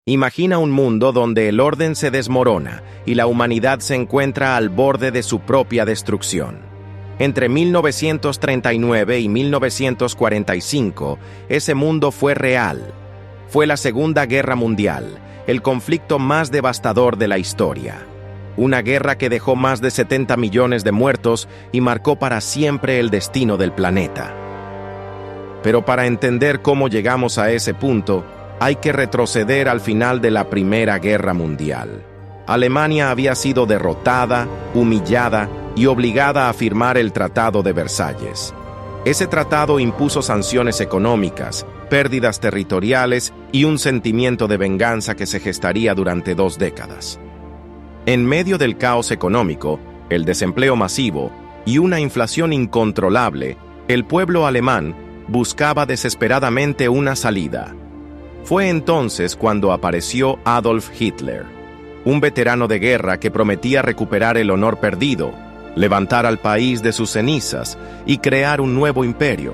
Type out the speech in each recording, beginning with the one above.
Imagina un mundo donde el orden se desmorona y la humanidad se encuentra al borde de su propia destrucción. Entre 1939 y 1945, ese mundo fue real. Fue la Segunda Guerra Mundial, el conflicto más devastador de la historia. Una guerra que dejó más de 70 millones de muertos y marcó para siempre el destino del planeta. Pero para entender cómo llegamos a ese punto, hay que retroceder al final de la Primera Guerra Mundial. Alemania había sido derrotada, humillada y obligada a firmar el Tratado de Versalles. Ese tratado impuso sanciones económicas, pérdidas territoriales y un sentimiento de venganza que se gestaría durante 2 décadas. En medio del caos económico, el desempleo masivo y una inflación incontrolable, el pueblo alemán buscaba desesperadamente una salida. Fue entonces cuando apareció Adolf Hitler, un veterano de guerra que prometía recuperar el honor perdido, levantar al país de sus cenizas y crear un nuevo imperio.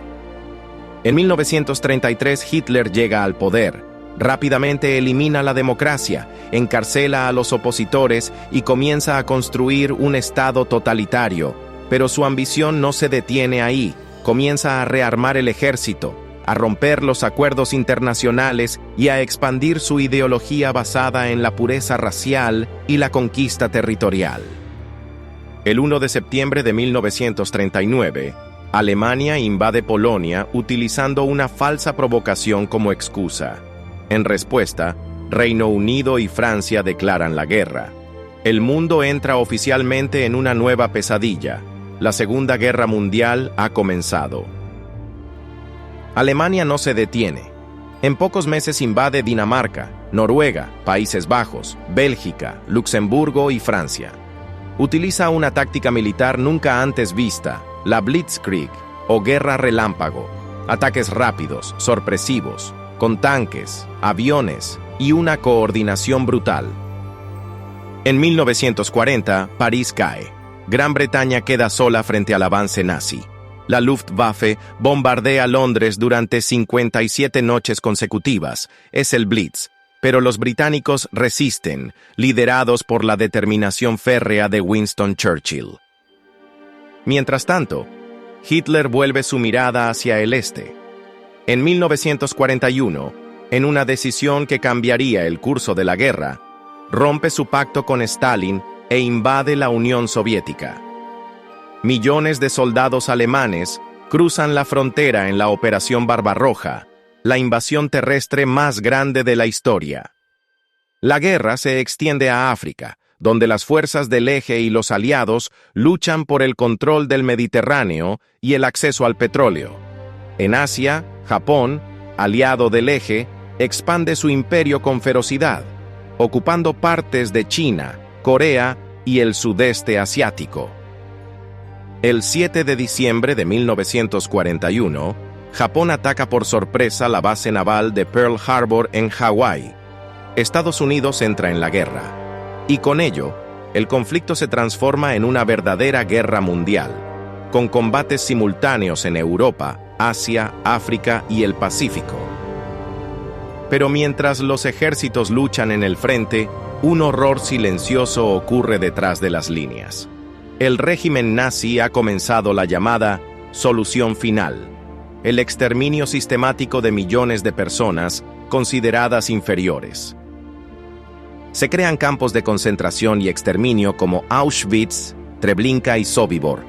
En 1933 Hitler llega al poder, rápidamente elimina la democracia, encarcela a los opositores y comienza a construir un estado totalitario, pero su ambición no se detiene ahí, comienza a rearmar el ejército, a romper los acuerdos internacionales y a expandir su ideología basada en la pureza racial y la conquista territorial. El 1 de septiembre de 1939, Alemania invade Polonia utilizando una falsa provocación como excusa. En respuesta, Reino Unido y Francia declaran la guerra. El mundo entra oficialmente en una nueva pesadilla. La Segunda Guerra Mundial ha comenzado. Alemania no se detiene. En pocos meses invade Dinamarca, Noruega, Países Bajos, Bélgica, Luxemburgo y Francia. Utiliza una táctica militar nunca antes vista, la Blitzkrieg o guerra relámpago. Ataques rápidos, sorpresivos, con tanques, aviones y una coordinación brutal. En 1940, París cae. Gran Bretaña queda sola frente al avance nazi. La Luftwaffe bombardea Londres durante 57 noches consecutivas. Es el Blitz. Pero los británicos resisten, liderados por la determinación férrea de Winston Churchill. Mientras tanto, Hitler vuelve su mirada hacia el este. En 1941, en una decisión que cambiaría el curso de la guerra, rompe su pacto con Stalin e invade la Unión Soviética. Millones de soldados alemanes cruzan la frontera en la Operación Barbarroja, la invasión terrestre más grande de la historia. La guerra se extiende a África, donde las fuerzas del Eje y los aliados luchan por el control del Mediterráneo y el acceso al petróleo. En Asia, Japón, aliado del Eje, expande su imperio con ferocidad, ocupando partes de China, Corea y el sudeste asiático. El 7 de diciembre de 1941, Japón ataca por sorpresa la base naval de Pearl Harbor en Hawái. Estados Unidos entra en la guerra, y con ello, el conflicto se transforma en una verdadera guerra mundial, con combates simultáneos en Europa, Asia, África y el Pacífico. Pero mientras los ejércitos luchan en el frente, un horror silencioso ocurre detrás de las líneas. El régimen nazi ha comenzado la llamada solución final, el exterminio sistemático de millones de personas consideradas inferiores. Se crean campos de concentración y exterminio como Auschwitz, Treblinka y Sobibor.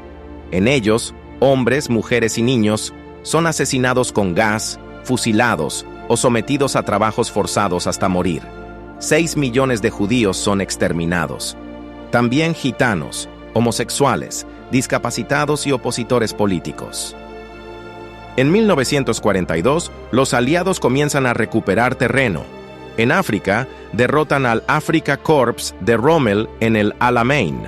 En ellos, hombres, mujeres y niños son asesinados con gas, fusilados o sometidos a trabajos forzados hasta morir. 6 millones de judíos son exterminados. También gitanos, homosexuales, discapacitados y opositores políticos. En 1942, los aliados comienzan a recuperar terreno. En África, derrotan al Afrika Korps de Rommel en el Alamein.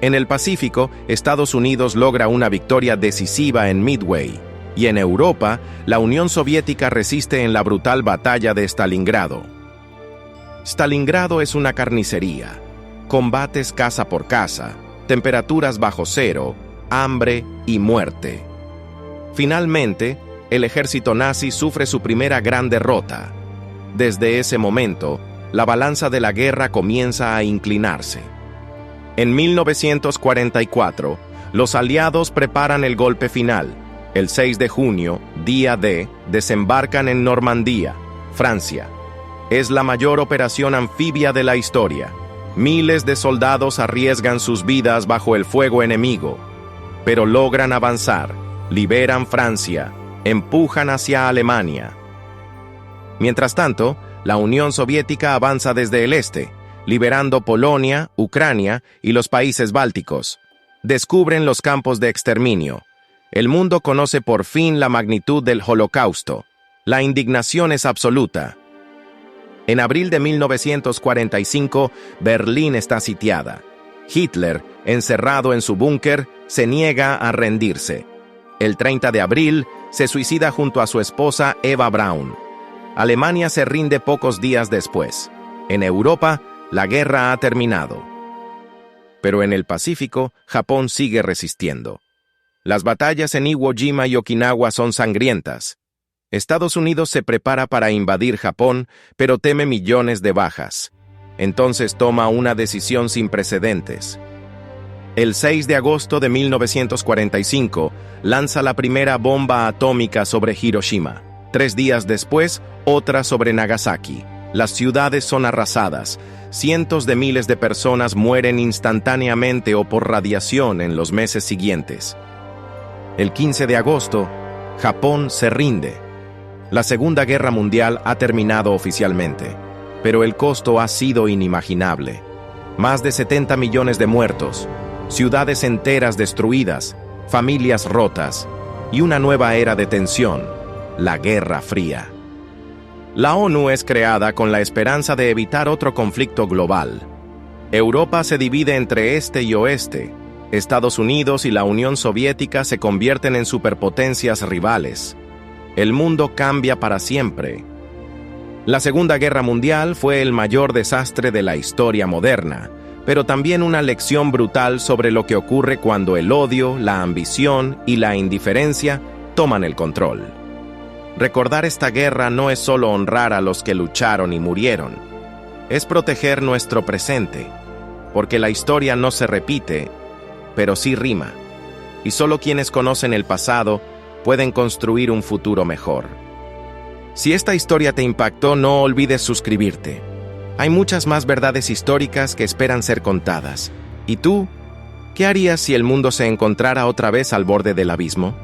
En el Pacífico, Estados Unidos logra una victoria decisiva en Midway. Y en Europa, la Unión Soviética resiste en la brutal batalla de Stalingrado. Stalingrado es una carnicería. Combates casa por casa, temperaturas bajo cero, hambre y muerte. Finalmente, el ejército nazi sufre su primera gran derrota. Desde ese momento, la balanza de la guerra comienza a inclinarse. En 1944, los aliados preparan el golpe final. El 6 de junio, día D, desembarcan en Normandía, Francia. Es la mayor operación anfibia de la historia. Miles de soldados arriesgan sus vidas bajo el fuego enemigo, pero logran avanzar, liberan Francia, empujan hacia Alemania. Mientras tanto, la Unión Soviética avanza desde el este, liberando Polonia, Ucrania y los países bálticos. Descubren los campos de exterminio. El mundo conoce por fin la magnitud del Holocausto. La indignación es absoluta. En abril de 1945, Berlín está sitiada. Hitler, encerrado en su búnker, se niega a rendirse. El 30 de abril, se suicida junto a su esposa Eva Braun. Alemania se rinde pocos días después. En Europa, la guerra ha terminado. Pero en el Pacífico, Japón sigue resistiendo. Las batallas en Iwo Jima y Okinawa son sangrientas. Estados Unidos se prepara para invadir Japón, pero teme millones de bajas. Entonces toma una decisión sin precedentes. El 6 de agosto de 1945, lanza la primera bomba atómica sobre Hiroshima. 3 días después, otra sobre Nagasaki. Las ciudades son arrasadas. Cientos de miles de personas mueren instantáneamente o por radiación en los meses siguientes. El 15 de agosto, Japón se rinde. La Segunda Guerra Mundial ha terminado oficialmente, pero el costo ha sido inimaginable. Más de 70 millones de muertos, ciudades enteras destruidas, familias rotas y una nueva era de tensión, la Guerra Fría. La ONU es creada con la esperanza de evitar otro conflicto global. Europa se divide entre este y oeste. Estados Unidos y la Unión Soviética se convierten en superpotencias rivales. El mundo cambia para siempre. La Segunda Guerra Mundial fue el mayor desastre de la historia moderna, pero también una lección brutal sobre lo que ocurre cuando el odio, la ambición y la indiferencia toman el control. Recordar esta guerra no es solo honrar a los que lucharon y murieron, es proteger nuestro presente, porque la historia no se repite, pero sí rima, y solo quienes conocen el pasado pueden construir un futuro mejor. Si esta historia te impactó, no olvides suscribirte. Hay muchas más verdades históricas que esperan ser contadas. ¿Y tú? ¿Qué harías si el mundo se encontrara otra vez al borde del abismo?